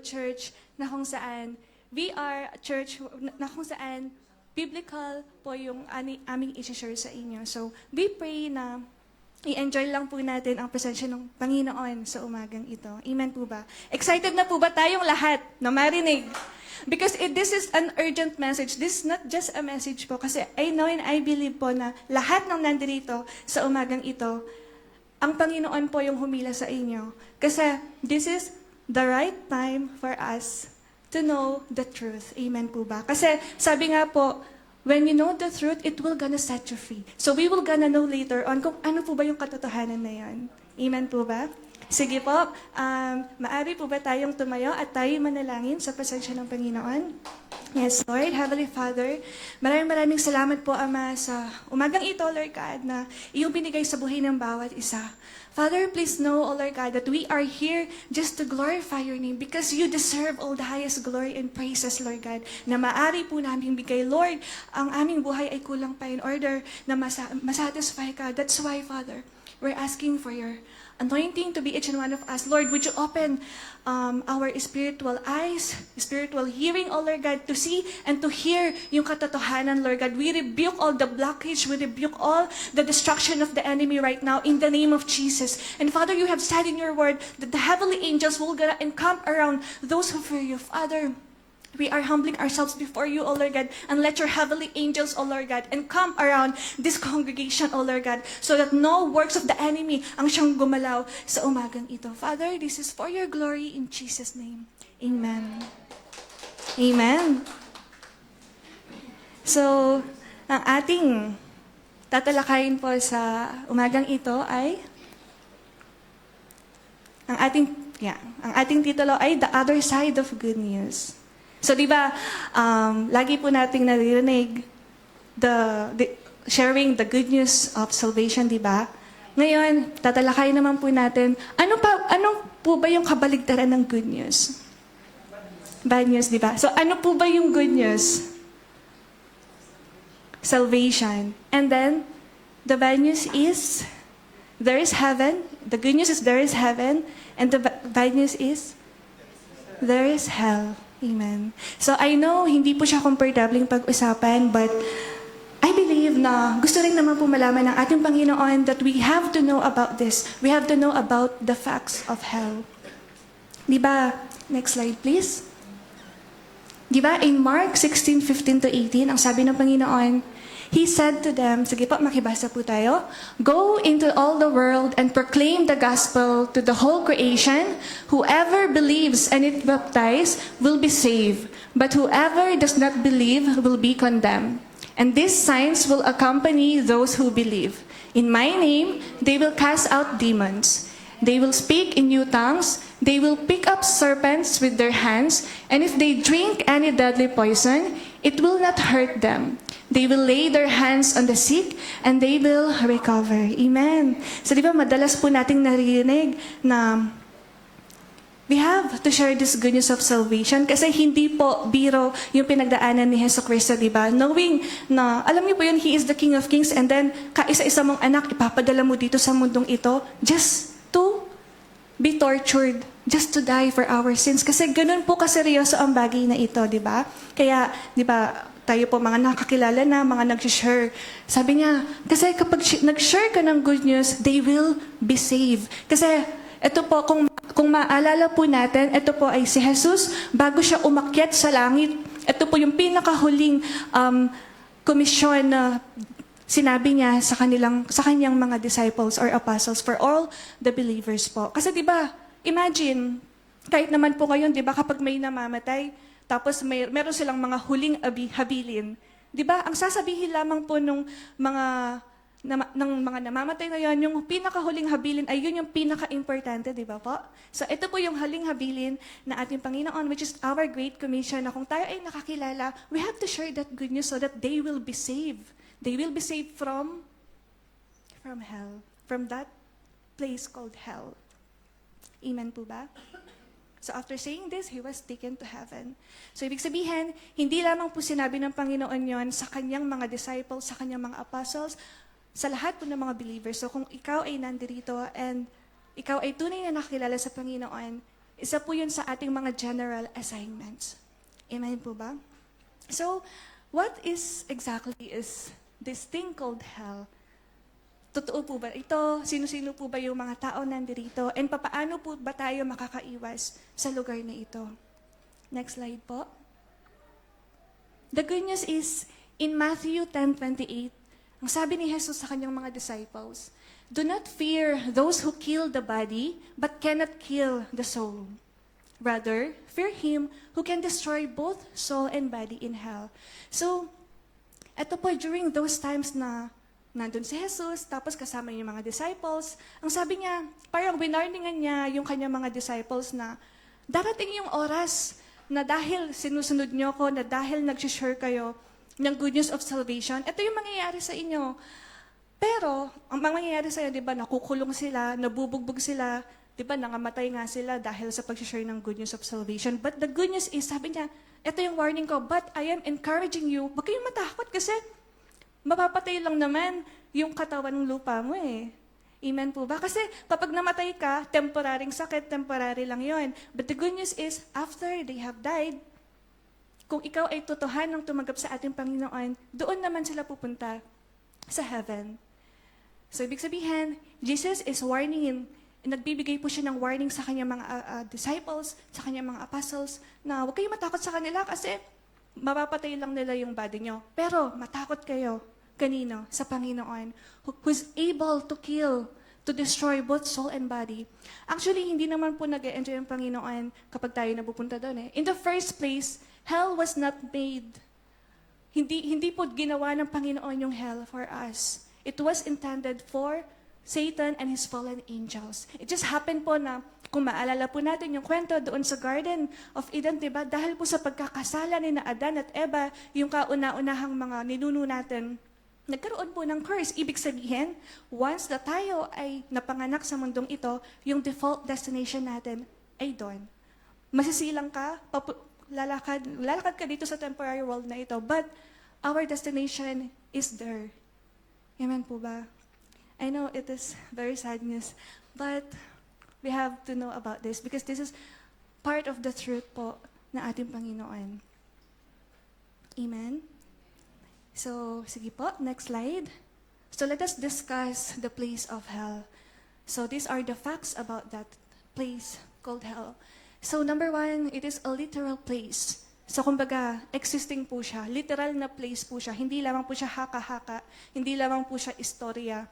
church na kung saan we are a church na kung saan biblical po yung aming i-share sa inyo. So, we pray na i-enjoy lang po natin ang presensya ng Panginoon sa umagang ito. Amen po ba? Excited na po ba tayong lahat na marinig? Because this is an urgent message. This is not just a message po. Kasi I know and I believe po na lahat ng nandito sa umagang ito, ang Panginoon po yung humila sa inyo. Kasi this is the right time for us to know the truth. Amen po ba? Kasi sabi nga po, when you know the truth, it will gonna set you free. So we will gonna know later on kung ano po ba yung katotohanan na yan. Amen po ba? Sige po, maaari po ba tayong tumayo at tayo manalangin sa presensya ng Panginoon? Yes, Lord, Heavenly Father, maraming salamat po, Ama, sa umagang ito, Lord God, na iyong binigay sa buhay ng bawat isa. Father, please know, O Lord God, that we are here just to glorify your name because you deserve all the highest glory and praises, Lord God, na maaari po namin bigay. Lord, ang aming buhay ay kulang pa in order na masatisfy ka. That's why, Father, we're asking for your anointing to be each and one of us. Lord, would you open our spiritual eyes, spiritual hearing, oh Lord God, to see and to hear yung katotohanan, Lord God. We rebuke all the blockage, we rebuke all the destruction of the enemy right now in the name of Jesus. And Father, you have said in your word that the heavenly angels will gonna encamp around those who fear you. Father, we are humbling ourselves before you, O Lord God, and let your heavenly angels, O Lord God, encamp around this congregation, O Lord God, so that no works of the enemy ang siyang gumalaw sa umagang ito. Father, this is for your glory in Jesus' name. Amen. Amen. So, ang ating tatalakayin po sa umagang ito ay ang ating titulo ay The Other Side of Good News. So, di ba, lagi po nating naririnig sharing the good news of salvation, di ba? Ngayon, tatalakayin naman po natin, ano po ba yung kabaligtaran ng good news? Bad news, di ba? So, ano po ba yung good news? Salvation. And then, the bad news is, there is heaven. The good news is there is heaven. And the bad news is, there is hell. Amen. So I know hindi po siya komportabling pag-usapan, but I believe na gusto rin naman po malaman ng ating Panginoon that we have to know about this. We have to know about the facts of hell. Di ba? Next slide, please. Di ba? In Mark 16:15-18, ang sabi ng Panginoon, He said to them, sige po, makibasa po tayo, "Go into all the world and proclaim the gospel to the whole creation. Whoever believes and is baptized will be saved, but whoever does not believe will be condemned. And these signs will accompany those who believe. In my name, they will cast out demons. They will speak in new tongues. They will pick up serpents with their hands. And if they drink any deadly poison, it will not hurt them. They will lay their hands on the sick and they will recover." Amen. So di ba madalas po nating naririnig na we have to share this good news of salvation kasi hindi po biro yung pinagdaanan ni Hesus Kristo, di ba? Knowing na, alam niyo po yun, He is the King of Kings and then kaisa-isa mong anak ipapadala mo dito sa mundong ito just to be tortured, just to die for our sins. Kasi ganun po kaseryoso ang bagay na ito, di ba? Kaya, di ba, tayo po mga nakakilala na, mga nag-share. Sabi niya, kasi kapag nag-share ka ng good news, they will be saved. Kasi ito po, kung maalala po natin, ito po ay si Jesus, bago siya umakyat sa langit, ito po yung pinakahuling komisyon na sinabi niya sa kanyang mga disciples or apostles for all the believers po. Kasi 'di ba, imagine kahit naman po ngayon, 'di ba, kapag may namamatay, tapos meron silang mga huling habilin, 'di ba? Ang sasabihin lamang po ng mga namamatay na 'yon, yung pinakahuling habilin ay yun yung pinaka-importante, 'di ba po? So ito po yung huling habilin na ating Panginoon, which is our great commission, na kung tayo ay nakakilala, we have to share that good news so that they will be saved. They will be saved from hell, from that place called hell. Amen po ba? So after saying this, He was taken to heaven. So ibig sabihin, hindi lamang po sinabi ng Panginoon yon sa kanyang mga disciples, sa kanyang mga apostles, sa lahat po ng mga believers. So kung ikaw ay nandirito and ikaw ay tunay na nakilala sa Panginoon, Isa po yun sa ating mga general assignments. Amen po ba? So, what is exactly is this thing called hell? Totoo po ba ito? Sino-sino po ba yung mga tao nandirito? And papaano po ba tayo makakaiwas sa lugar na ito? Next slide po. The good news is, in Matthew 10:28, ang sabi ni Jesus sa kanyang mga disciples, "Do not fear those who kill the body, but cannot kill the soul. Rather, fear him who can destroy both soul and body in hell." So, ito po, during those times na nandun si Jesus, tapos kasama yung mga disciples, ang sabi niya, parang winarningan niya yung kanyang mga disciples na darating yung oras na dahil sinusunod niyo ko, na dahil nag-share kayo ng good news of salvation, ito yung mangyayari sa inyo. Pero, ang mangyayari sa inyo, di ba, nakukulong sila, nabubugbog sila, di ba, nangamatay nga sila dahil sa pag-share ng good news of salvation. But the good news is, sabi niya, ito yung warning ko, but I am encouraging you, huwag kayong matakot kasi mapapatay lang naman yung katawan ng lupa mo eh. Amen po ba? Kasi kapag namatay ka, temporaring sakit, temporary lang yon. But the good news is, after they have died, kung ikaw ay totohanang tumanggap sa ating Panginoon, doon naman sila pupunta sa heaven. So, ibig sabihin, Jesus is warning, nagbibigay po siya ng warning sa kanyang mga disciples, sa kanyang mga apostles, na huwag kayong matakot sa kanila kasi mapapatay lang nila yung body nyo. Pero matakot kayo. Kanino? Sa Panginoon, who's able to kill, to destroy both soul and body. Actually, hindi naman po nag-enjoy ang Panginoon kapag tayo napupunta doon eh. In the first place, hell was not made. Hindi po ginawa ng Panginoon yung hell for us. It was intended for Satan and his fallen angels. It just happened po na, kung maalala po natin yung kwento doon sa Garden of Eden, diba? Dahil po sa pagkakasala ni na Adan at Eva, yung kauna-unahang mga ninuno natin, nagkaroon po ng curse. Ibig sabihin, once na tayo ay napanganak sa mundong ito, yung default destination natin ay doon. Masisilang ka, lalakad ka dito sa temporary world na ito, but our destination is there. Amen po ba? I know it is very sad news, but we have to know about this because this is part of the truth po na ating Panginoon. Amen? So, sige po, next slide. So, let us discuss the place of hell. So, these are the facts about that place called hell. So, number one, it is a literal place. So, kumbaga, existing po siya. Literal na place po siya. Hindi lamang po siya haka-haka. Hindi lamang po siya istorya.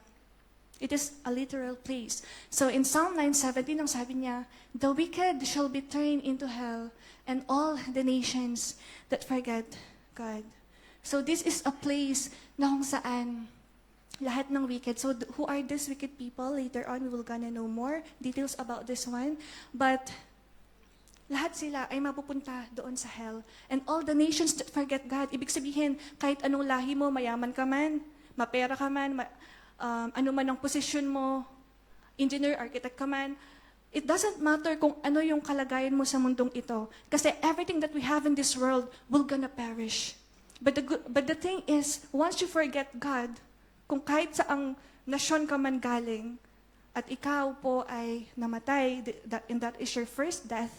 It is a literal place. So, in Psalm 9:17, ang sabi niya, "The wicked shall be thrown into hell, and all the nations that forget God." So this is a place na kung saan lahat ng wicked. So who are these wicked people? Later on, we will gonna know more details about this one. But lahat sila ay mapupunta doon sa hell. And all the nations that forget God. Ibig sabihin, kahit anong lahi mo, mayaman ka man, mapera ka man, ano man ang posisyon mo, engineer, architect ka man, it doesn't matter kung ano yung kalagayan mo sa mundong ito. Kasi everything that we have in this world will gonna perish. But the thing is, once you forget God, kung kahit saang nasyon ka man galing, at ikaw po ay namatay, and that is your first death,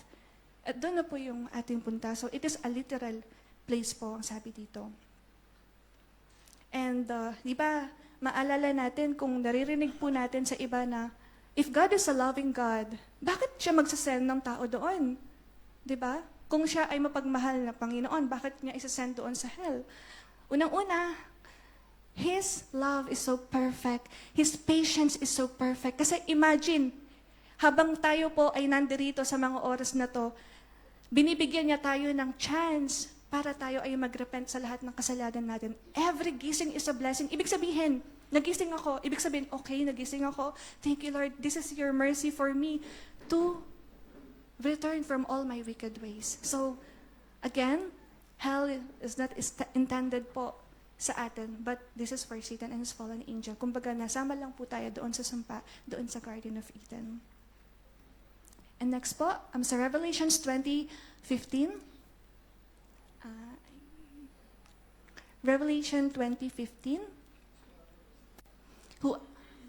at doon na po yung ating punta. So it is a literal place po, ang sabi dito. And di ba, maalala natin kung naririnig po natin sa iba na, if God is a loving God, bakit siya magsasend ng tao doon? Di ba? Kung siya ay mapagmahal na Panginoon, bakit niya isasend doon sa hell? Unang-una, His love is so perfect. His patience is so perfect. Kasi imagine, habang tayo po ay nandirito sa mga oras na to, binibigyan niya tayo ng chance para tayo ay magrepent sa lahat ng kasalanan natin. Every gising is a blessing. Ibig sabihin, nagising ako. Ibig sabihin, okay, nagising ako. Thank you, Lord. This is your mercy for me to return from all my wicked ways. So, again, hell is not intended po sa atin, but this is for Satan and his fallen angel. Kumbaga, nasama lang po tayo doon sa sumpa, doon sa Garden of Eden. And next po, sa Revelations 20:15. Revelation 20:15.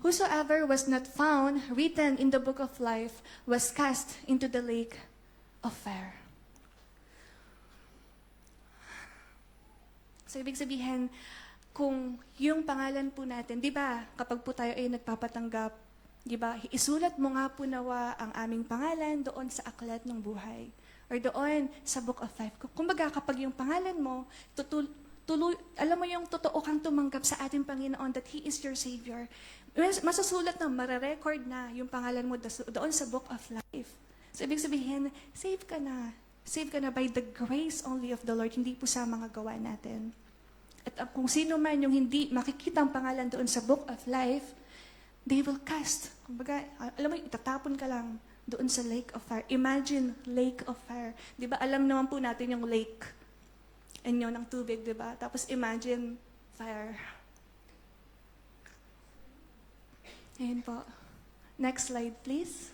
Whosoever was not found written in the book of life was cast into the lake of fire. So, ibig sabihin, kung yung pangalan po natin, di ba, kapag po tayo ay nagpapatanggap, di ba, isulat mo nga po nawa ang aming pangalan doon sa aklat ng buhay. Or doon sa Book of Life. Kumbaga, kapag yung pangalan mo, alam mo yung totoo kang tumanggap sa ating Panginoon that He is your Savior, masasulat na, mararecord na yung pangalan mo doon sa Book of Life. So, ibig sabihin, save ka na. Save ka na by the grace only of the Lord, hindi po sa mga gawa natin. At kung sino man yung hindi makikita ang pangalan doon sa Book of Life, they will cast. Kumbaga, alam mo, itatapon ka lang doon sa lake of fire. Imagine, lake of fire. Di ba, alam naman po natin yung lake. Anyo ng tubig, di ba? Tapos imagine, fire. Ayan po. Next slide, please.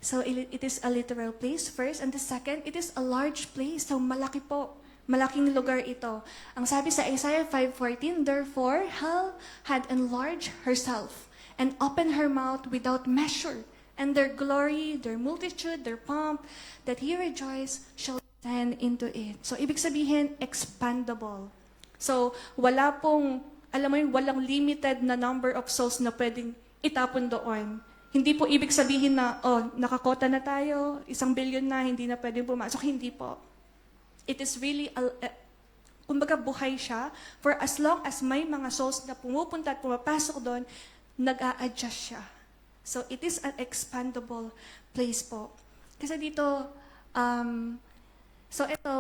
So, it is a literal place first. And the second, it is a large place. So, malaki po. Malaking lugar ito. Ang sabi sa Isaiah 5:14, therefore, hell had enlarged herself and opened her mouth without measure. And their glory, their multitude, their pomp, that he rejoiced, shall stand into it. So, ibig sabihin, expandable. So, wala pong, alam mo yun, walang limited na number of souls na pwedeng itapon doon. Hindi po ibig sabihin na, nakakota na tayo, 1 billion na, hindi na pwedeng pumasok. Hindi po. It is really, kumbaga buhay siya, for as long as may mga souls na pumupunta at pumapasok doon, nag-a-adjust siya. So, it is an expandable place po. Kasi dito, so ito,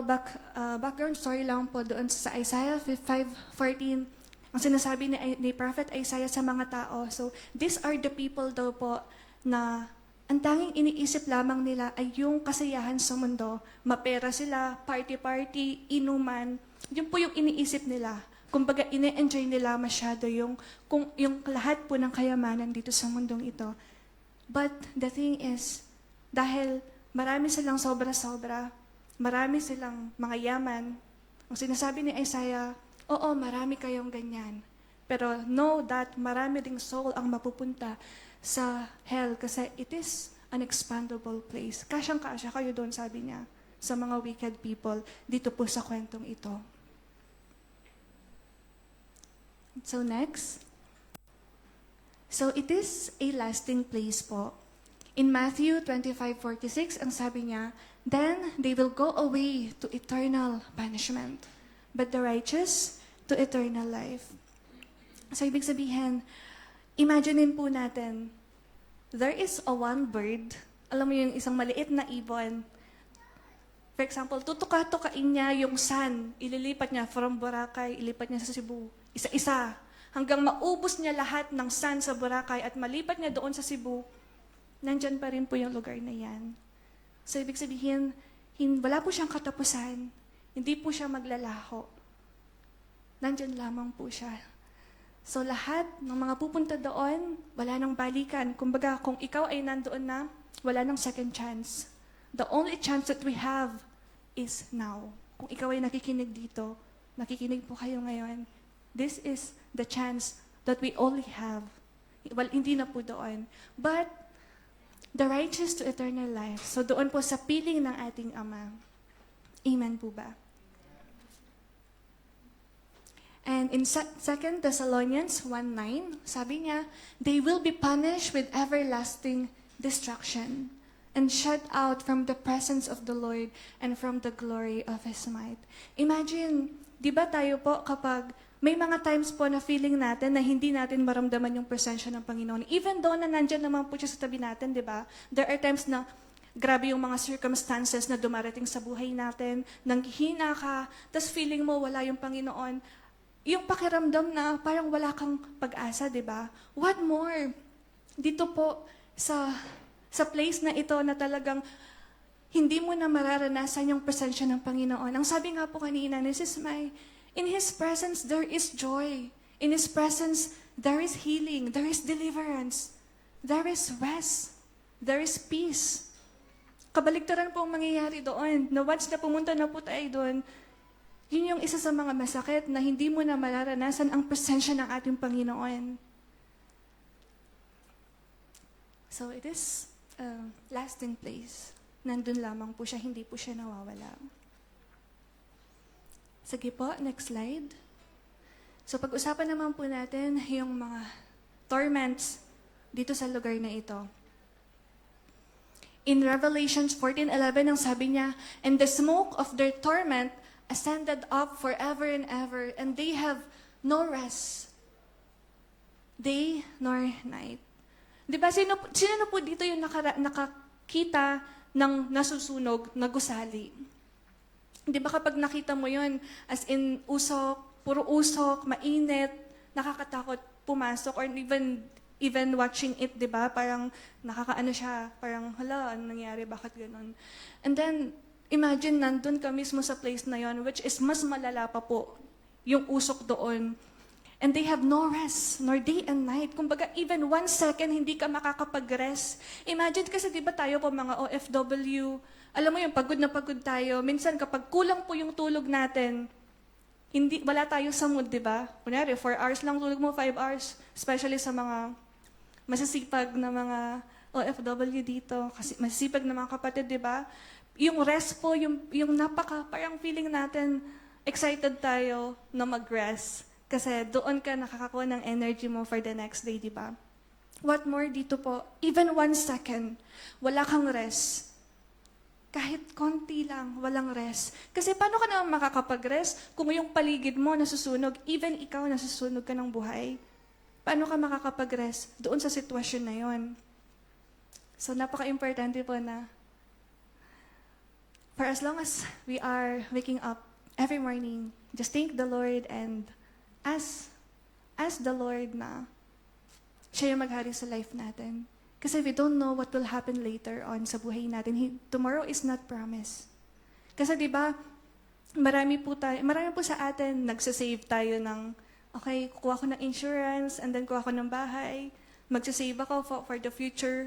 background story lang po doon sa Isaiah 5:14, ang sinasabi ni Prophet Isaiah sa mga tao. So, these are the people daw po na ang tanging iniisip lamang nila ay yung kasiyahan sa mundo. Mapera sila, party-party, inuman. Yun po yung iniisip nila. Kumbaga, ine-enjoy nila masyado yung lahat po ng kayamanan dito sa mundong ito. But the thing is, dahil marami silang sobra-sobra, marami silang mga yaman, ang sinasabi ni Isaiah, oo, marami kayong ganyan. Pero know that marami ding soul ang mapupunta sa hell kasi it is an expandable place. Kasyang-kasya kayo doon, sabi niya, sa mga wicked people dito po sa kwentong ito. So next. So it is a lasting place po. In Matthew 25:46, ang sabi niya, then they will go away to eternal punishment, but the righteous to eternal life. So ibig sabihin, imaginein po natin, there is a one bird, alam mo yung isang maliit na ibon. For example, tutuka-tukain niya yung sun, ililipat niya from Boracay, ilipat niya sa Cebu, isa-isa, hanggang maubos niya lahat ng sun sa Boracay at malipat niya doon sa Cebu, nandyan pa rin po yung lugar na yan. So ibig sabihin, wala po siyang katapusan, hindi po siya maglalaho. Nandyan lamang po siya. So lahat ng mga pupunta doon, wala nang balikan. Kumbaga, kung ikaw ay nandoon na, wala nang second chance. The only chance that we have is now. Kung ikaw ay nakikinig dito, nakikinig po kayo ngayon, this is the chance that we only have. Well, hindi na po doon. But, the righteous to eternal life. So doon po sa piling ng ating Ama. Amen po ba? And in 2 Thessalonians 1:9, sabi niya, they will be punished with everlasting destruction and shut out from the presence of the Lord and from the glory of His might. Imagine, di ba tayo po kapag may mga times po na feeling natin na hindi natin maramdaman yung presensya ng Panginoon. Even though na nandyan naman po siya sa tabi natin, di ba? There are times na grabe yung mga circumstances na dumarating sa buhay natin, nanghihina ka, tas feeling mo wala yung Panginoon. Yung pakiramdam na parang wala kang pag-asa, di ba? What more? Dito po sa place na ito na talagang hindi mo na mararanasan yung presensya ng Panginoon. Ang sabi nga po kanina, in His presence there is joy. In His presence there is healing, there is deliverance, there is rest, there is peace. Kabaligtaran po ang mangyayari doon. Na once na pumunta na po tayo doon, yun yung isa sa mga masakit na hindi mo na mararanasan ang presensya ng ating Panginoon. So it is a lasting place. nandun lamang po siya, hindi po siya nawawala. Sige po, next slide. So pag-usapan naman po natin yung mga torments dito sa lugar na ito. In Revelations 14:11, ang sabi niya, "And the smoke of their torment ascended up forever and ever, and they have no rest, day nor night." Diba, sino na po dito yung nakakita ng nasusunog na gusali? Diba kapag nakita mo yun, as in usok, puro usok, mainit, nakakatakot pumasok, or even watching it, di ba? Parang nakakaano siya, parang, hala, ano nangyari, bakit ganun? And then, imagine, nandun ka mismo sa place na yon, which is mas malala pa po yung usok doon. And they have no rest, nor day and night. Kumbaga, even 1 second, hindi ka makakapag-rest. Imagine kasi, di ba tayo po mga OFW, alam mo yung pagod na pagod tayo. Minsan, kapag kulang po yung tulog natin, wala tayo sa mood, di ba? Kunyari, 4 hours lang tulog mo, 5 hours. Especially sa mga masisipag na mga OFW dito, kasi masisipag na mga kapatid, di ba? Yung rest po, yung parang feeling natin, excited tayo na mag-rest. Kasi doon ka nakakakuha ng energy mo for the next day, di ba? What more dito po, even 1 second, wala kang rest. Kahit konti lang, walang rest. Kasi paano ka naman makakapag-rest kung yung paligid mo nasusunog, even ikaw nasusunog ka ng buhay? Paano ka makakapag-rest doon sa sitwasyon na yon? So napaka-importante po na for as long as we are waking up every morning, just thank the Lord and ask the Lord na siya yung maghari sa life natin. Kasi we don't know what will happen later on sa buhay natin. Tomorrow is not promised. Kasi di ba, marami po sa atin, nagsasave tayo ng, okay, kukuha ko ng insurance, and then kukuha ko ng bahay, magsasave ako for the future,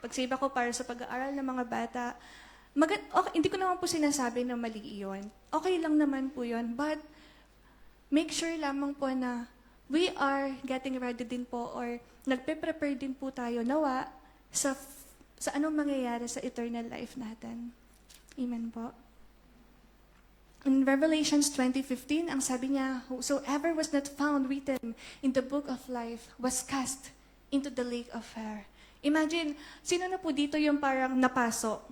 pag-save ako para sa pag-aaral ng mga bata. Okay, hindi ko naman po sinasabi na mali yun. Okay lang naman po yun, but make sure lamang po na we are getting ready din po or nagpe-prepare din po tayo nawa sa anong mangyayari sa eternal life natin. Amen po. In Revelations 20:15, ang sabi niya, "Whosoever was not found written in the book of life was cast into the lake of fire." Imagine, sino na po dito yung parang napaso?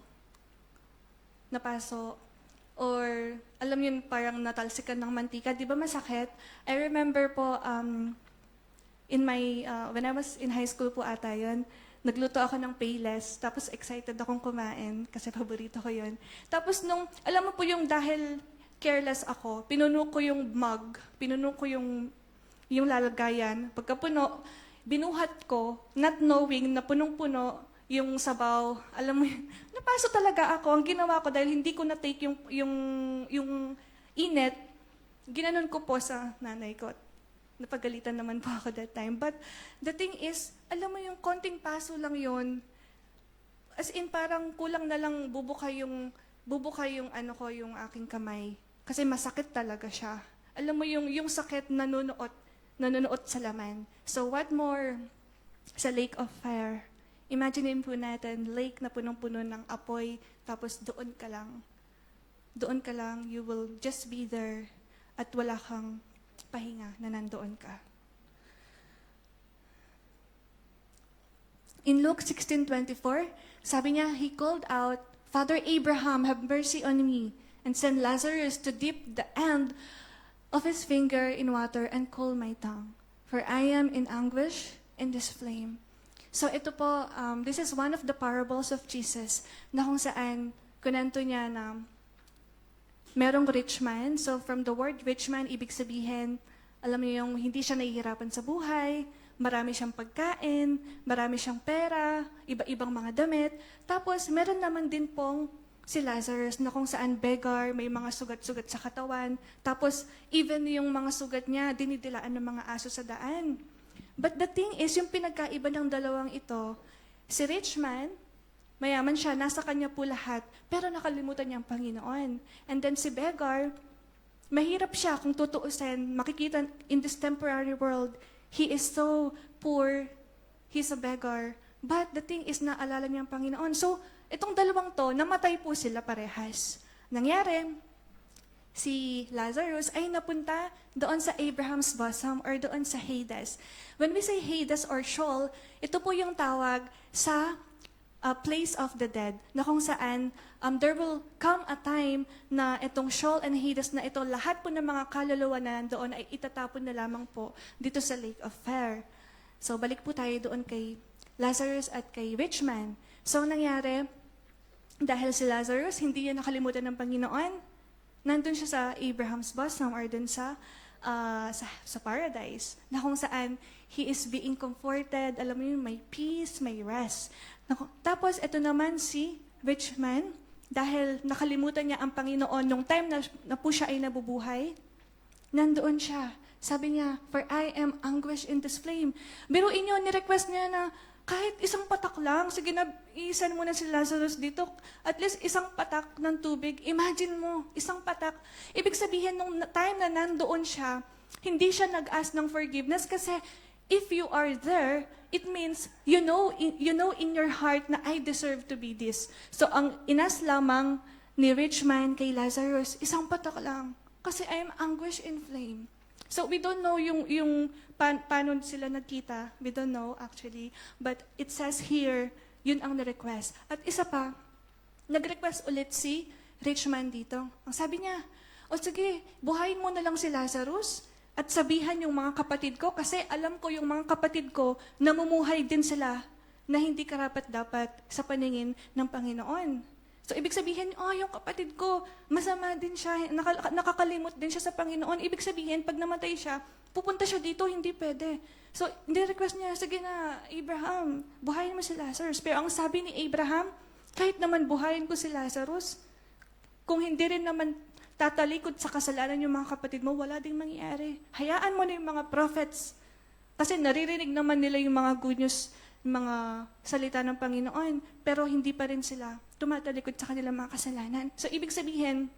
Or, alam yun, parang natalsikan ng mantika. Di ba masakit? I remember po, when I was in high school po ata yun, nagluto ako ng Payless, tapos excited akong kumain, kasi paborito ko yun. Tapos alam mo po yung dahil careless ako, pinuno ko yung mug, pinuno ko yung lalagayan. Pagkapuno, binuhat ko, not knowing na punong-puno yung sabaw. Alam mo yun, napaso talaga ako. Ang ginawa ko, dahil hindi ko na-take yung init, ginanon ko po sa nanay ko. Napagalitan naman po ako that time. But the thing is, alam mo yung konting paso lang yun, as in parang kulang na lang bubuka yung yung aking kamay. Kasi masakit talaga siya. Alam mo yung sakit nanunuot sa laman. So what more sa lake of fire? Imagine po natin, lake na punong-puno ng apoy, tapos doon ka lang, you will just be there, at wala kang pahinga na nandoon ka. In Luke 16:24, sabi niya, he called out, "Father Abraham, have mercy on me, and send Lazarus to dip the end of his finger in water and cool my tongue, for I am in anguish in this flame." So ito po, this is one of the parables of Jesus na kung saan kunento niya na merong rich man. So from the word rich man, ibig sabihin, alam niyo yung hindi siya nahihirapan sa buhay, marami siyang pagkain, marami siyang pera, iba-ibang mga damit. Tapos meron naman din pong si Lazarus na kung saan beggar, may mga sugat-sugat sa katawan. Tapos even yung mga sugat niya, dinidilaan ng mga aso sa daan. But the thing is, yung pinagkaiba ng dalawang ito, si rich man, mayaman siya, nasa kanya po lahat, pero nakalimutan niya ang Panginoon. And then si beggar, mahirap siya kung tutuusin, makikita in this temporary world, he is so poor, he's a beggar. But the thing is, naalala niya ang Panginoon. So, itong dalawang to, namatay po sila parehas. Nangyari, si Lazarus ay napunta doon sa Abraham's bosom or doon sa Hades. When we say Hades or Sheol, ito po yung tawag sa place of the dead, na kung saan there will come a time na itong Sheol and Hades na ito, lahat po ng mga kaluluwa na nandoon ay itatapon na lamang po dito sa Lake of Fire. So balik po tayo doon kay Lazarus at kay rich man. So nangyari, dahil si Lazarus, hindi niya nakalimutan ng Panginoon, nandun siya sa Abraham's bosom or dun sa paradise, na kung saan he is being comforted, alam mo yun, may peace, may rest. Tapos, ito naman si rich man, dahil nakalimutan niya ang Panginoon nung time na po siya ay nabubuhay, nandoon siya. Sabi niya, for I am anguished in this flame. Biruin niyo, ni-request niya na kahit isang patak lang, sige na, iisan mo na si Lazarus dito. At least isang patak ng tubig. Imagine mo, isang patak. Ibig sabihin, nung time na nandoon siya, hindi siya nag-ask ng forgiveness kasi if you are there, it means you know in your heart na I deserve to be this. So ang inas lamang ni rich man kay Lazarus, isang patak lang. Kasi I am anguished in flame. So we don't know yung paano sila nagkita. We don't know actually. But it says here, yun ang na-request. At isa pa, nag-request ulit si rich man dito. Ang sabi niya, o sige, buhayin mo na lang si Lazarus at sabihan yung mga kapatid ko kasi alam ko yung mga kapatid ko namumuhay din sila na hindi karapat-dapat sa paningin ng Panginoon. So, ibig sabihin, yung kapatid ko, masama din siya, nakakalimot din siya sa Panginoon. Ibig sabihin, pag namatay siya, pupunta siya dito, hindi pwede. So, hindi request niya, sige na, Abraham, buhayin mo si Lazarus. Pero ang sabi ni Abraham, kahit naman buhayin ko si Lazarus, kung hindi rin naman tatalikod sa kasalanan yung mga kapatid mo, wala ding mangyayari. Hayaan mo na yung mga prophets. Kasi naririnig naman nila yung mga good news, mga salita ng Panginoon, pero hindi pa rin sila tumatalikod sa kanilang mga kasalanan. So, ibig sabihin,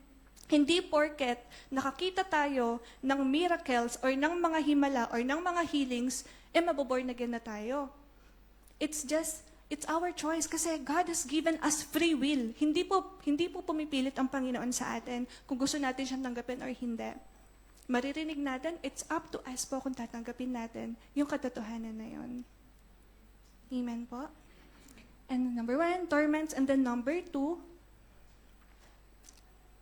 hindi porket nakakita tayo ng miracles or ng mga himala or ng mga healings, maboborn again na tayo. It's our choice kasi God has given us free will. Hindi po pumipilit ang Panginoon sa atin kung gusto natin siyang tanggapin or hindi. Maririnig natin, it's up to us po kung tatanggapin natin yung katotohanan na yun. Amen po. And number 1, torments. And then number 2,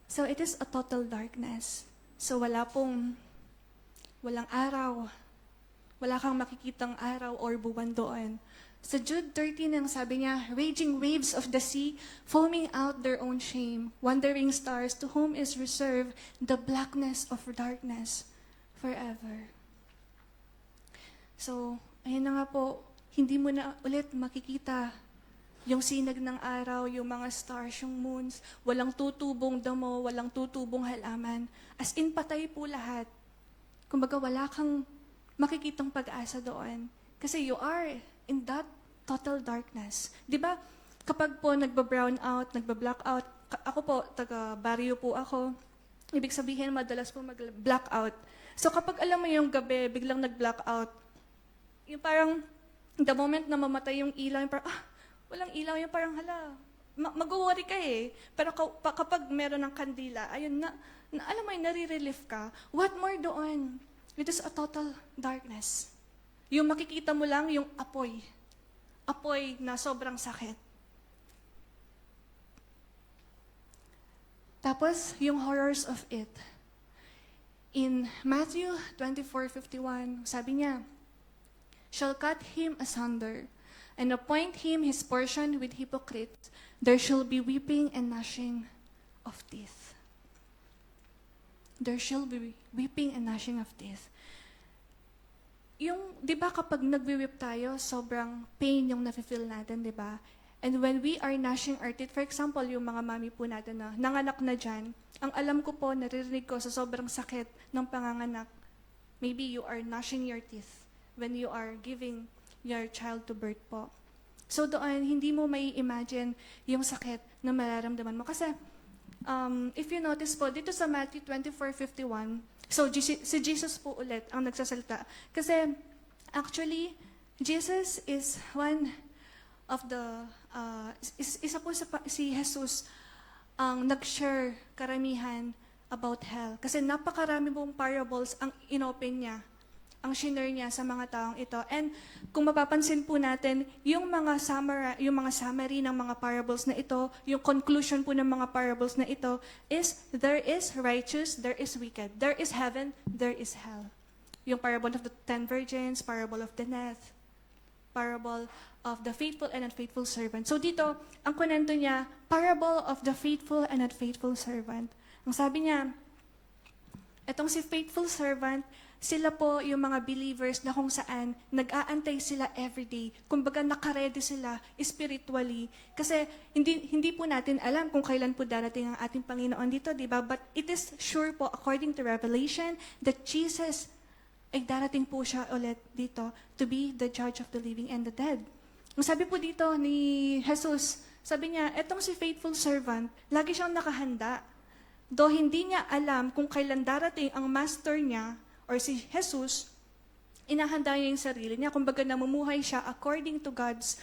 so it is a total darkness. So walang araw. Wala kang makikitang araw or buwan doon. Sa Jude 13, ang sabi niya, raging waves of the sea, foaming out their own shame, wandering stars to whom is reserved the blackness of darkness forever. So, ayun na nga po, hindi mo na ulit makikita yung sinag ng araw, yung mga stars, yung moons, walang tutubong damo, walang tutubong halaman. As in, patay po lahat. Kumbaga, wala kang makikitang pag-asa doon. Kasi you are in that total darkness. Di ba, kapag po nagba-brown out, nagba-black out, ako po, taga-barrio po ako, ibig sabihin, madalas po mag-blackout. So kapag alam mo yung gabi, biglang nag-black out, yung parang, the moment na mamatay yung ilaw, yung parang, walang ilaw, yung parang, mag-worry ka eh. Pero kapag meron ng kandila, ayun na alam mo, nare-relief ka. What more doon? It is a total darkness. Yung makikita mo lang, yung apoy. Apoy na sobrang sakit. Tapos, yung horrors of it. In Matthew 24:51, sabi niya, shall cut him asunder, and appoint him his portion with hypocrites. There shall be weeping and gnashing of teeth. There shall be weeping and gnashing of teeth. Yung, di ba kapag nagwi-weep tayo, sobrang pain yung nafe-feel natin, di ba? And when we are gnashing our teeth, for example, yung mga mami po natin na nanganak na dyan, ang alam ko po, naririnig ko sa sobrang sakit ng panganganak, maybe you are gnashing your teeth when you are giving your child to birth po. So doon, hindi mo may imagine yung sakit na mararamdaman mo. Kasi, if you notice po, dito sa Matthew 24:51, so si Jesus po ulit ang nagsasalita. Kasi, actually, Jesus is one of the, isa po si Jesus ang nag-share karamihan about hell. Kasi napakarami pong parables ang inopen niya, ang shinare niya sa mga taong ito. And kung mapapansin po natin, yung mga summary ng mga parables na ito, yung conclusion po ng mga parables na ito is, there is righteous, there is wicked. There is heaven, there is hell. Yung parable of the 10 virgins, parable of the net, parable of the faithful and unfaithful servant. So dito, ang kunento niya, parable of the faithful and unfaithful servant. Ang sabi niya, etong si faithful servant, sila po yung mga believers na kung saan nag-aantay sila everyday. Kumbaga nakaredy sila spiritually. Kasi hindi po natin alam kung kailan po darating ang ating Panginoon dito, di ba? But it is sure po, according to Revelation, that Jesus ay darating po siya ulit dito to be the judge of the living and the dead. Ang sabi po dito ni Jesus, sabi niya, etong si faithful servant, lagi siyang nakahanda. Though hindi niya alam kung kailan darating ang master niya or si Jesus, inahanda niya yung sarili niya. Kumbaga namumuhay siya according to God's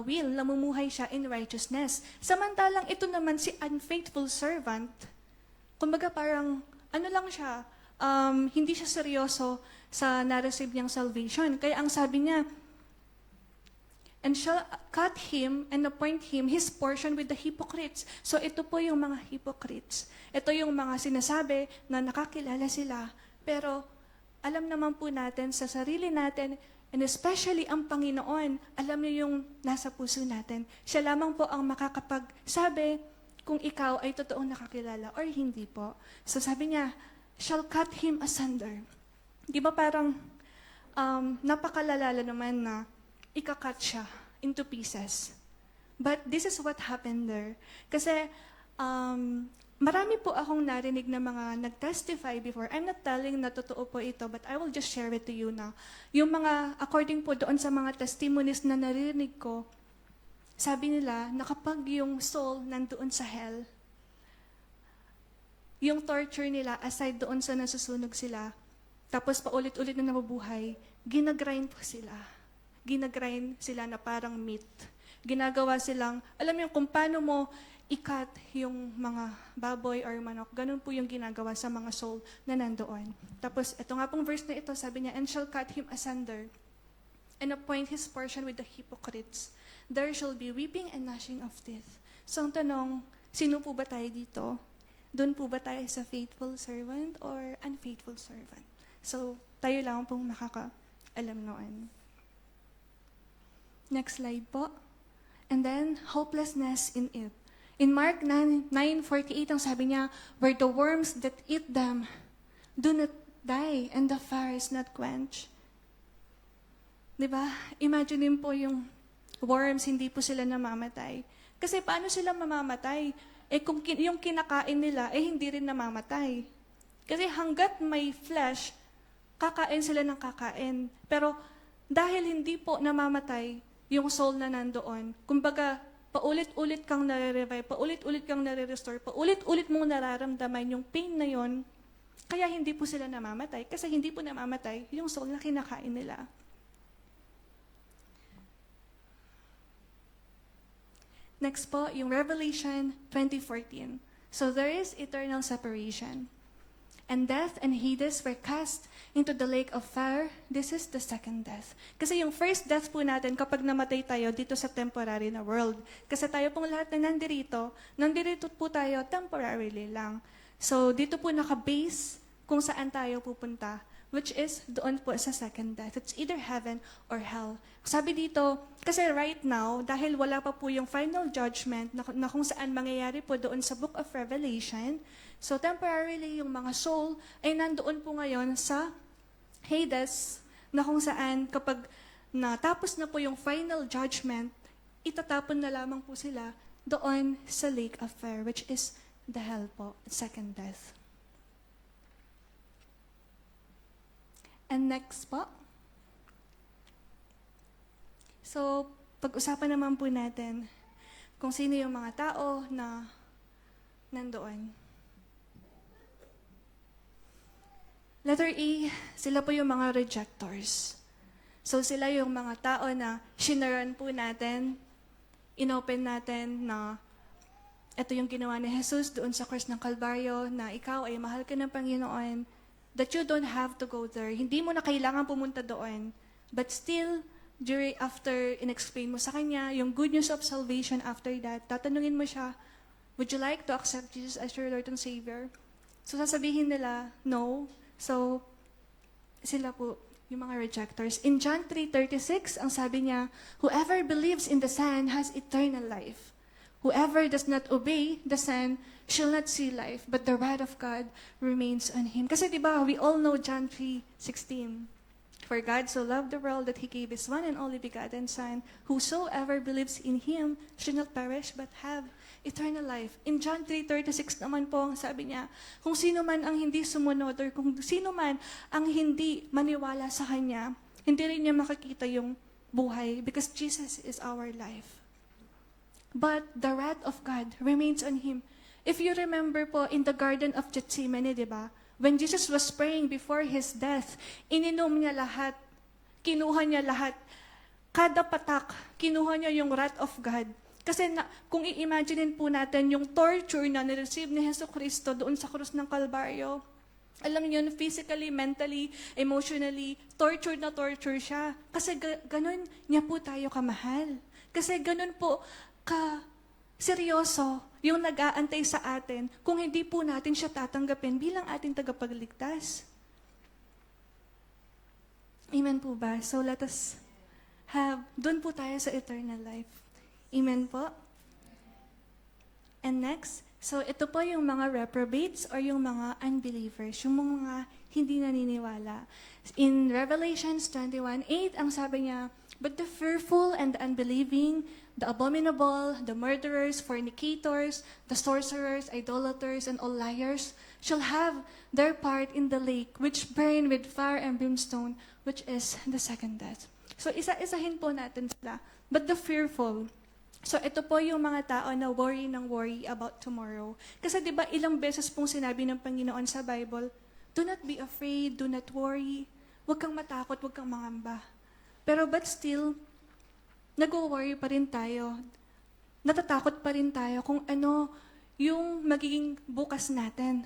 will, namumuhay siya in righteousness. Samantalang ito naman si unfaithful servant, kumbaga parang ano lang siya, hindi siya seryoso sa na-receive niyang salvation. Kaya ang sabi niya, and shall cut him and appoint him his portion with the hypocrites. So ito po yung mga hypocrites. Ito yung mga sinasabi na nakakilala sila. Pero alam naman po natin sa sarili natin, and especially ang Panginoon, alam niyo yung nasa puso natin. Siya lamang po ang makakapagsabi kung ikaw ay totoong nakakilala or hindi po. So sabi niya, shall cut him asunder. Di ba parang napakalala naman na ikakat siya into pieces. But this is what happened there. Kasi marami po akong narinig na mga nag-testify before. I'm not telling na totoo po ito, but I will just share it to you now. Yung mga, according po doon sa mga testimonies na narinig ko, sabi nila na kapag yung soul nandoon sa hell, yung torture nila, aside doon sa nasusunog sila, tapos paulit-ulit na nabubuhay, ginagrind po sila. Ginagrind sila na parang meat. Ginagawa silang, alam mo kung paano mo ikat yung mga baboy or manok, ganun po yung ginagawa sa mga soul na nandoon. Tapos, ito nga pong verse na ito, sabi niya, and shall cut him asunder, and appoint his portion with the hypocrites. There shall be weeping and gnashing of teeth. So, ang tanong, sino po ba tayo dito? Doon po ba tayo sa faithful servant or unfaithful servant? So, tayo lang pong nakakaalam noon. Next slide po. And then, hopelessness in it. In Mark 9:48, ang sabi niya, where the worms that eat them do not die and the fire is not quenched. Diba? Imagine po yung worms, hindi po sila namamatay. Kasi paano sila mamamatay? Kung yung kinakain nila, hindi rin namamatay. Kasi hanggat may flesh, kakain sila ng kakain. Pero dahil hindi po namamatay yung soul na nandoon, kumbaga, paulit-ulit kang nare-revive, paulit-ulit kang nare-restore, paulit-ulit mong nararamdaman yung pain na yon, kaya hindi po sila namamatay. Kasi hindi po namamatay yung soul na kinakain nila. Next po, yung Revelation 20:14. So there is eternal separation. And death and Hades were cast into the lake of fire. This is the second death. Kasi yung first death po natin kapag namatay tayo dito sa temporary na world. Kasi tayo pong lahat na nandito po tayo temporarily lang. So dito po naka-base kung saan tayo pupunta, which is doon po sa second death. It's either heaven or hell. Sabi dito, kasi right now, dahil wala pa po yung final judgment na kung saan mangyayari po doon sa Book of Revelation, so temporarily yung mga soul ay nandoon po ngayon sa Hades, na kung saan kapag natapos na po yung final judgment, itatapon na lamang po sila doon sa lake of fire, which is the hell po, second death. And next po. So, pag-usapan naman po natin kung sino yung mga tao na nandoon. Letter E, sila po yung mga rejectors. So, sila yung mga tao na shinaran po natin inopen natin na ito yung ginawa ni Jesus doon sa cross ng Kalbaryo, na ikaw ay mahal ka ng Panginoon, that you don't have to go there. Hindi mo na kailangan pumunta doon. But still, after in-explain mo sa kanya, yung good news of salvation after that, tatanungin mo siya, would you like to accept Jesus as your Lord and Savior? So sasabihin nila, no. So, sila po, yung mga rejectors. In John 3:36, ang sabi niya, whoever believes in the Son has eternal life. Whoever does not obey the Son shall not see life, but the wrath of God remains on him. Kasi diba, we all know John 3:16. For God so loved the world that He gave His one and only begotten Son, whosoever believes in Him should not perish but have eternal life. In John 3:36 naman po, sabi niya, kung sino man ang hindi sumunod or kung sino man ang hindi maniwala sa Kanya, hindi rin niya makikita yung buhay because Jesus is our life. But the wrath of God remains on Him. If you remember po, in the Garden of Gethsemane, di ba? When Jesus was praying before His death, ininom niya lahat, kinuha niya lahat. Kada patak, kinuha niya yung wrath of God. Kasi kung i-imaginein po natin yung torture na nireceive ni Jesu Cristo doon sa krus ng Kalbaryo, alam niyo, physically, mentally, emotionally, torture na torture siya. Kasi ganun niya po tayo kamahal. Kasi ganun po seryoso yung nag-aantay sa atin kung hindi po natin siya tatanggapin bilang ating tagapagligtas. Amen po ba? So let us doon po tayo sa eternal life. Amen po? And next, so ito po yung mga reprobates or yung mga unbelievers, yung mga hindi naniniwala. In Revelations 21:8, ang sabi niya, but the fearful and the unbelieving, the abominable, the murderers, fornicators, the sorcerers, idolaters, and all liars shall have their part in the lake which burn with fire and brimstone, which is the second death. So isa-isahin po natin sila. But the fearful, so ito po yung mga tao na worry about tomorrow. Kasi di ba ilang beses pong sinabi ng Panginoon sa Bible, do not be afraid, do not worry, huwag kang matakot, huwag kang mangamba. Pero but still, nag-worry pa rin tayo. Natatakot pa rin tayo kung ano yung magiging bukas natin.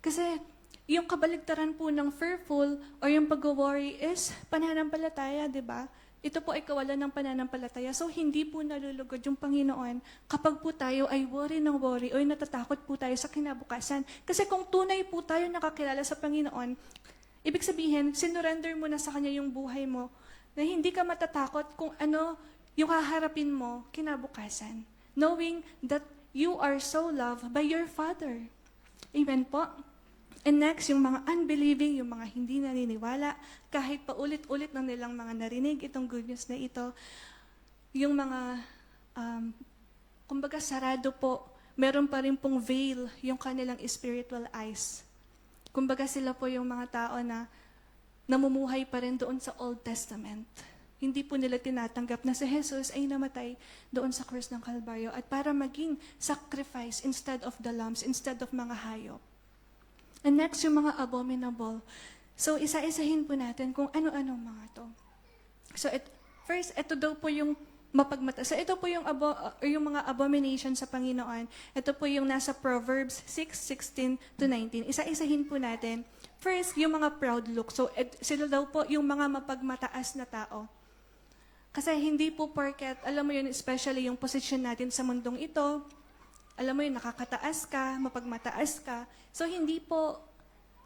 Kasi yung kabaligtaran po ng fearful o yung pag-worry is pananampalataya, di ba? Ito po ay kawalan ng pananampalataya. So, hindi po nalulugod yung Panginoon kapag po tayo ay worry o natatakot po tayo sa kinabukasan. Kasi kung tunay po tayo nakakilala sa Panginoon, ibig sabihin, sinurrender mo na sa Kanya yung buhay mo, na hindi ka matatakot kung ano yung haharapin mo kinabukasan. Knowing that you are so loved by your Father. Amen po? And next, yung mga unbelieving, yung mga hindi naniniwala, kahit pa ulit-ulit na nilang mga narinig itong good news na ito, yung mga, kumbaga sarado po, meron pa rin pong veil yung kanilang spiritual eyes. Kumbaga sila po yung mga tao na namumuhay pa rin doon sa Old Testament. Hindi po nila tinatanggap na si Jesus ay namatay doon sa krus ng Kalbaryo at para maging sacrifice instead of the lambs, instead of mga hayop. And next, yung mga abominable. So, isa-isahin po natin kung ano-ano mga to. So, first, ito daw po yung mapagmata. So, ito po yung mga abomination sa Panginoon. Ito po yung nasa Proverbs 6:16-19. Isa-isahin po natin. First, yung mga proud look. So, sila daw po yung mga mapagmataas na tao. Kasi hindi po porket, alam mo yun, especially yung position natin sa mundong ito, alam mo yun, nakakataas ka, mapagmataas ka. So, hindi po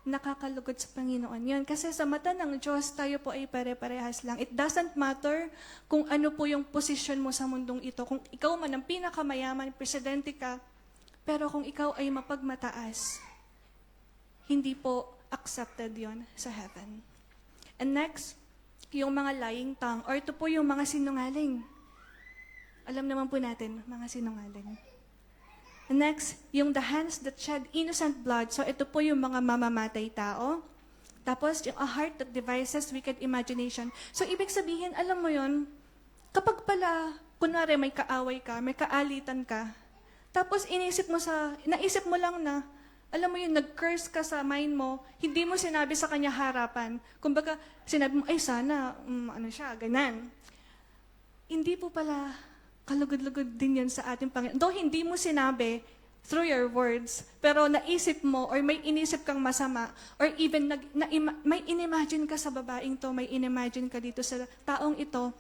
nakakalugod sa Panginoon yun. Kasi sa mata ng Diyos, tayo po ay pare-parehas lang. It doesn't matter kung ano po yung position mo sa mundong ito. Kung ikaw man ang pinakamayaman, presidente ka, pero kung ikaw ay mapagmataas, hindi po accepted yon sa heaven. And next, yung mga lying tongue, or ito po yung mga sinungaling. Alam naman po natin, mga sinungaling. And next, yung the hands that shed innocent blood. So ito po yung mga mamamatay tao. Tapos, yung a heart that devises wicked imagination. So ibig sabihin, alam mo yon, kapag pala, kunwari may kaaway ka, may kaalitan ka, tapos naisip mo lang na, alam mo yun, nag-curse ka sa mind mo, hindi mo sinabi sa kanya harapan. Kumbaga, sinabi mo, ay sana, ano siya, ganyan. Hindi po pala kalugod-lugod din yan sa ating Panginoon. Though hindi mo sinabi through your words, pero naisip mo or may inisip kang masama or even may inimagine ka sa babaeng to, may inimagine ka dito sa taong ito,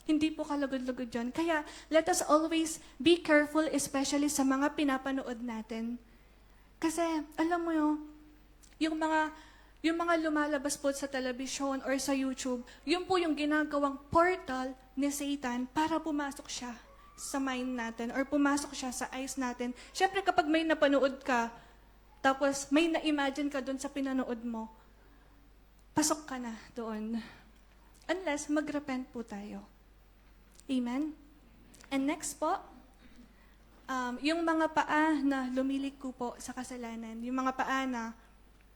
hindi po kalugod-lugod yun. Kaya let us always be careful, especially sa mga pinapanood natin. Kasi alam mo yung mga lumalabas po sa telebisyon or sa YouTube, yun po yung ginagawang portal ni Satan para pumasok siya sa mind natin or pumasok siya sa eyes natin. Siyempre kapag may napanood ka, tapos may na-imagine ka doon sa pinanood mo, pasok ka na doon. Unless mag-repent po tayo. Amen? And next po, yung mga paa na lumiliko po sa kasalanan, yung mga paa na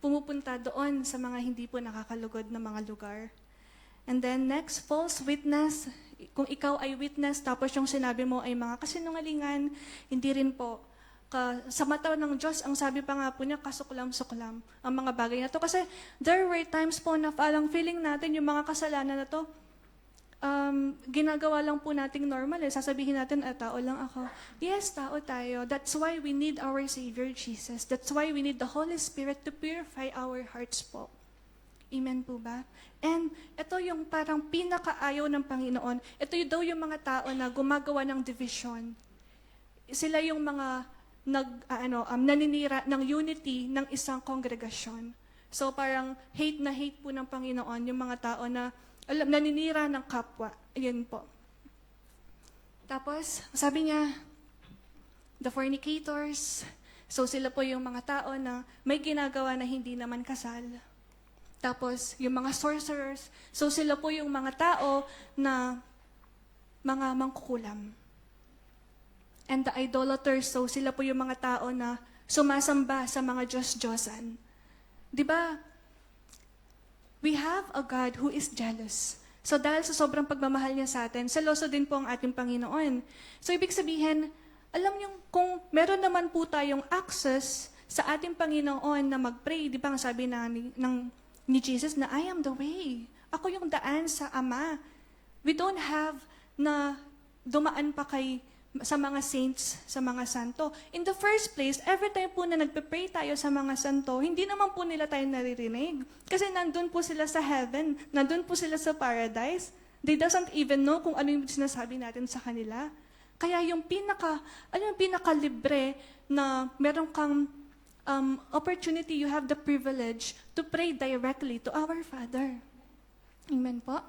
pumupunta doon sa mga hindi po nakakalugod na mga lugar. And then next, false witness. Kung ikaw ay witness, tapos yung sinabi mo ay mga kasinungalingan, hindi rin po. Sa mata ng Diyos, ang sabi pa nga po niya, kasuklam-suklam ang mga bagay na to. Kasi there were times po na parang feeling natin yung mga kasalanan na to, ginagawa lang po nating normal. Sasabihin natin, tao lang ako. Yes, tao tayo. That's why we need our Savior Jesus. That's why we need the Holy Spirit to purify our hearts po. Amen po ba? And ito yung parang pinakaayaw ng Panginoon. Ito daw yung mga tao na gumagawa ng division. Sila yung mga naninira ng unity ng isang kongregasyon. So parang hate na hate po ng Panginoon yung mga tao na naninira ng kapwa. Ayan po. Tapos, sabi niya, the fornicators. So sila po yung mga tao na may ginagawa na hindi naman kasal. Tapos, yung mga sorcerers. So sila po yung mga tao na mga mangkukulam. And the idolaters. So sila po yung mga tao na sumasamba sa mga Diyos-Diyosan. Diba? We have a God who is jealous. So dahil sa sobrang pagmamahal niya sa atin, seloso din po ang ating Panginoon. So ibig sabihin, alam niyo kung meron naman po tayong access sa ating Panginoon na mag-pray, di ba ang sabi ni Jesus na I am the way. Ako yung daan sa Ama. We don't have na dumaan pa sa mga saints, sa mga santo. In the first place, every time po na nagpe-pray tayo sa mga santo, hindi naman po nila tayo naririnig. Kasi nandun po sila sa heaven, nandun po sila sa paradise. They doesn't even know kung ano yung sinasabi natin sa kanila. Kaya yung pinaka-libre na meron kang opportunity, you have the privilege to pray directly to our Father. Amen po?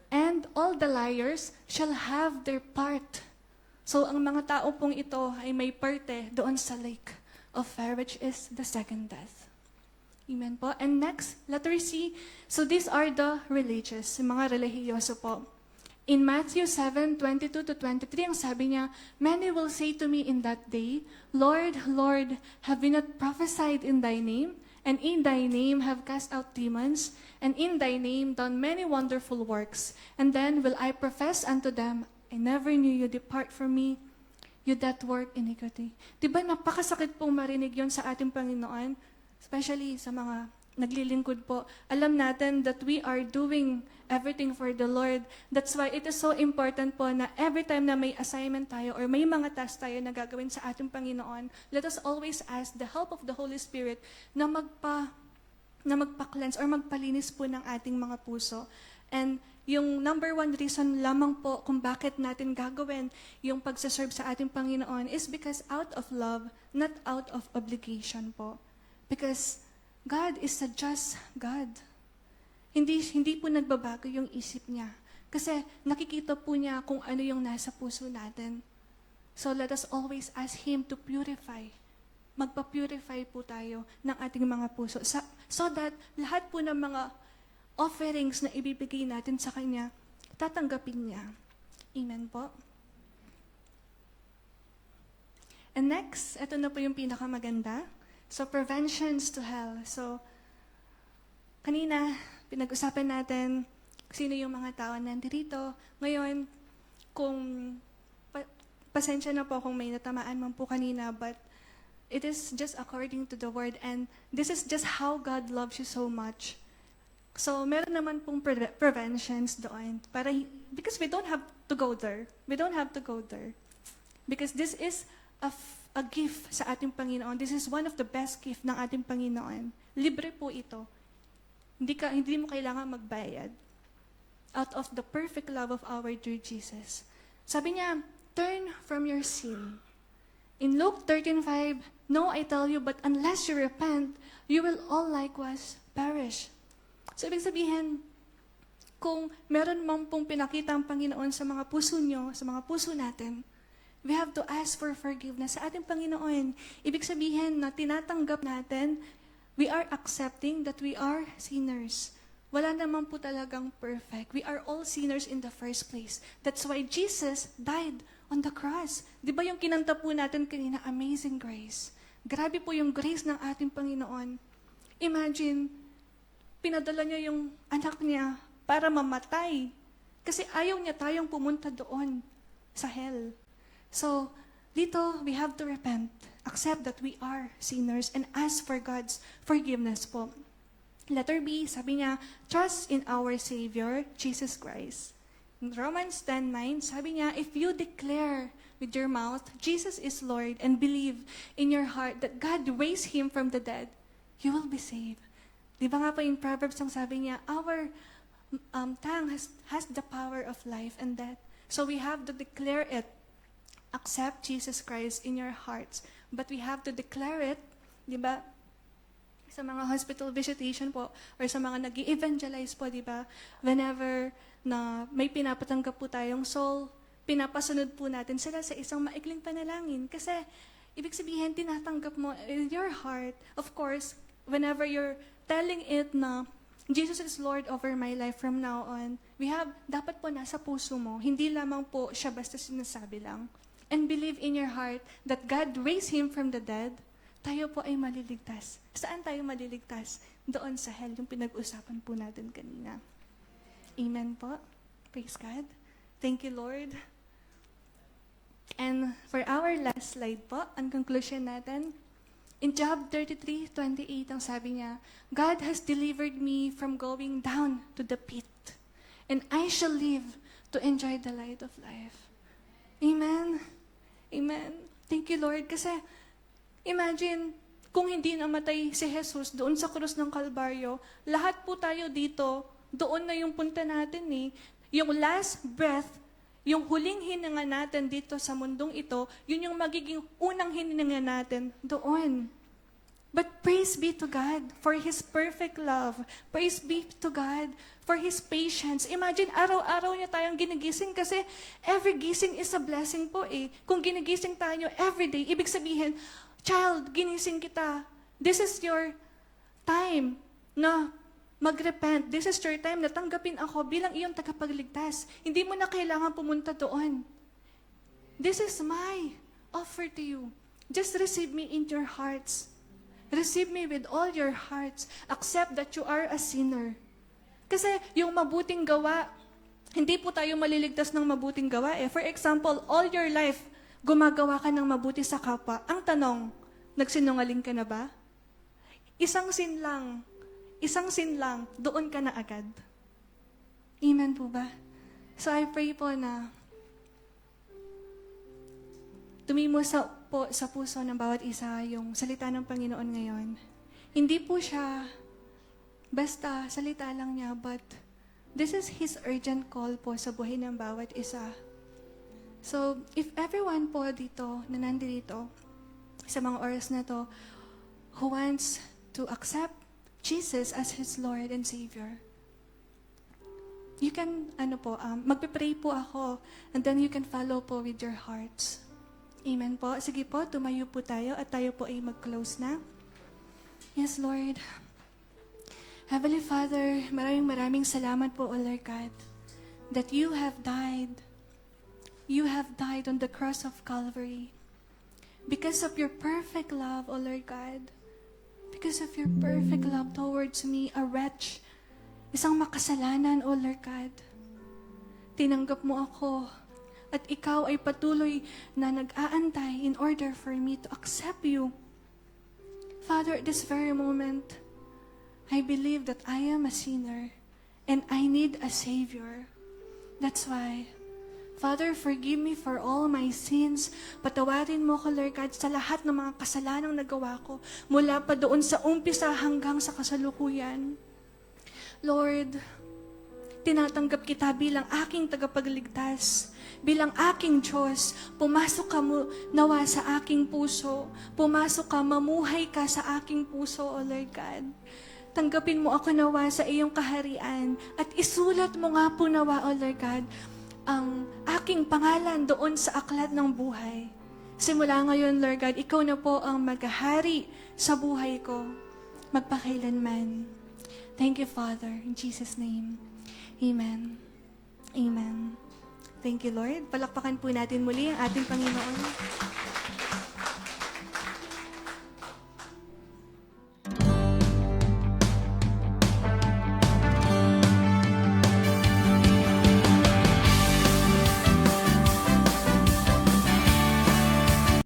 And all the liars shall have their part. So, ang mga tao pong ito ay may parte doon sa lake of fire, which is the second death. Amen po. And next, letter C. So, these are the religious, mga relihiyoso po. In Matthew 7:22-23, ang sabi niya, many will say to me in that day, Lord, Lord, have we not prophesied in thy name? And in thy name have cast out demons? And in thy name done many wonderful works? And then will I profess unto them, I never knew you, depart from me, you that work iniquity. Diba napakasakit pong marinig yon sa ating Panginoon? Especially sa mga naglilingkod po. Alam natin that we are doing everything for the Lord. That's why it is so important po na every time na may assignment tayo or may mga task tayo na gagawin sa ating Panginoon, let us always ask the help of the Holy Spirit na magpa-cleanse or magpalinis po ng ating mga puso. And yung number one reason lamang po kung bakit natin gagawin yung pagsaserve sa ating Panginoon is because out of love, not out of obligation po. Because God is a just God. Hindi po nagbabago yung isip niya. Kasi nakikita po niya kung ano yung nasa puso natin. So let us always ask Him to purify. Magpa-purify po tayo ng ating mga puso. So that lahat po ng mga offerings na ibibigay natin sa Kanya, tatanggapin niya. Amen po. And next, ito na po yung pinakamaganda. So, preventions to hell. So, kanina, pinag-usapan natin sino yung mga tao nandito. Ngayon, kung pasensya na po kung may natamaan man po kanina, but it is just according to the Word. And this is just how God loves you so much. So, meron naman pong preventions doon. Because we don't have to go there. We don't have to go there. Because this is a gift sa ating Panginoon. This is one of the best gift ng ating Panginoon. Libre po ito. Hindi mo kailangan magbayad. Out of the perfect love of our dear Jesus. Sabi niya, turn from your sin. In Luke 13:5, no, I tell you, but unless you repent, you will all likewise perish. So, ibig sabihin, kung meron man pong pinakita ang Panginoon sa mga puso nyo, sa mga puso natin, we have to ask for forgiveness sa ating Panginoon. Ibig sabihin na tinatanggap natin, we are accepting that we are sinners. Wala naman po talagang perfect. We are all sinners in the first place. That's why Jesus died on the cross. Di ba yung kinanta po natin kanina, Amazing Grace? Grabe po yung grace ng ating Panginoon. Imagine, pinadala niya yung anak niya para mamatay. Kasi ayaw niya tayong pumunta doon sa hell. So, dito, we have to repent. Accept that we are sinners and ask for God's forgiveness po. Letter B, sabi niya, trust in our Savior, Jesus Christ. In Romans 10:9, sabi niya, if you declare with your mouth, Jesus is Lord, and believe in your heart that God raised Him from the dead, you will be saved. Di ba nga po in Proverbs ang sabi niya, our tongue has the power of life and death. So we have to declare it. Accept Jesus Christ in your hearts. But we have to declare it, di ba? Sa mga hospital visitation po, or sa mga nag-evangelize po, di ba? Whenever na may pinapatanggap po tayong soul, pinapasunod po natin sila sa isang maikling panalangin. Kasi, ibig sabihin, tinatanggap mo in your heart. Of course, whenever you're telling it na Jesus is Lord over my life from now on, dapat po nasa puso mo, hindi lamang po siya basta sinasabi lang. And believe in your heart that God raised Him from the dead, tayo po ay maliligtas. Saan tayo maliligtas? Doon sa hell, yung pinag-usapan po natin kanina. Amen po. Praise God. Thank you, Lord. And for our last slide po, ang conclusion natin, in Job 33:28, ang sabi niya, God has delivered me from going down to the pit, and I shall live to enjoy the light of life. Amen. Amen. Thank you, Lord. Kasi, imagine, kung hindi namatay si Jesus doon sa krus ng Kalbaryo, lahat po tayo dito, doon na yung punta natin eh. Yung last breath, yung huling hininga natin dito sa mundong ito, yun yung magiging unang hininga natin doon. But praise be to God for His perfect love. Praise be to God for His patience. Imagine, araw-araw niya tayong ginigising kasi every gising is a blessing po eh. Kung ginigising tayo every day, ibig sabihin, child, ginising kita. This is your time na mag-repent. This is your time na tanggapin ako bilang iyong tagapagligtas. Hindi mo na kailangan pumunta doon. This is my offer to you. Just receive me in your hearts. Receive me with all your hearts. Accept that you are a sinner. Kasi yung mabuting gawa, hindi po tayo maliligtas ng mabuting gawa eh. For example, all your life, gumagawa ka ng mabuti sa kapwa. Ang tanong, nagsinungaling ka na ba? Isang sin lang, doon ka na agad. Amen po ba? So I pray po na tumimo sa puso ng bawat isa yung salita ng Panginoon ngayon. Hindi po siya basta salita lang niya, but this is His urgent call po sa buhay ng bawat isa. So, if everyone po dito, na nandito, sa mga oras na to, who wants to accept Jesus as His Lord and Savior, you can, magpipray po ako, and then you can follow po with your hearts. Amen po. Sige po, tumayo po tayo at tayo po ay mag-close na. Yes, Lord. Heavenly Father, maraming salamat po, O Lord God, that you have died. You have died on the cross of Calvary. Because of your perfect love, O Lord God. Because of your perfect love towards me, a wretch, isang makasalanan, O Lord God. Tinanggap mo ako. At ikaw ay patuloy na nag-aantay in order for me to accept you. Father, at this very moment, I believe that I am a sinner and I need a Savior. That's why, Father, forgive me for all my sins. Patawarin mo ko, Lord God, sa lahat ng mga kasalanang nagawa ko, mula pa doon sa umpisa hanggang sa kasalukuyan. Lord, tinatanggap kita bilang aking tagapagligtas, bilang aking Diyos. Pumasok ka mo nawa sa aking puso. Pumasok ka, mamuhay ka sa aking puso, O Lord God. Tanggapin mo ako nawa sa iyong kaharian at isulat mo nga po nawa, O Lord God, ang aking pangalan doon sa aklat ng buhay. Simula ngayon, Lord God, ikaw na po ang maghahari sa buhay ko, magpakailanman. Thank you, Father. In Jesus' name. Amen. Amen. Thank you, Lord. Palakpakan po natin muli ang ating Panginoon.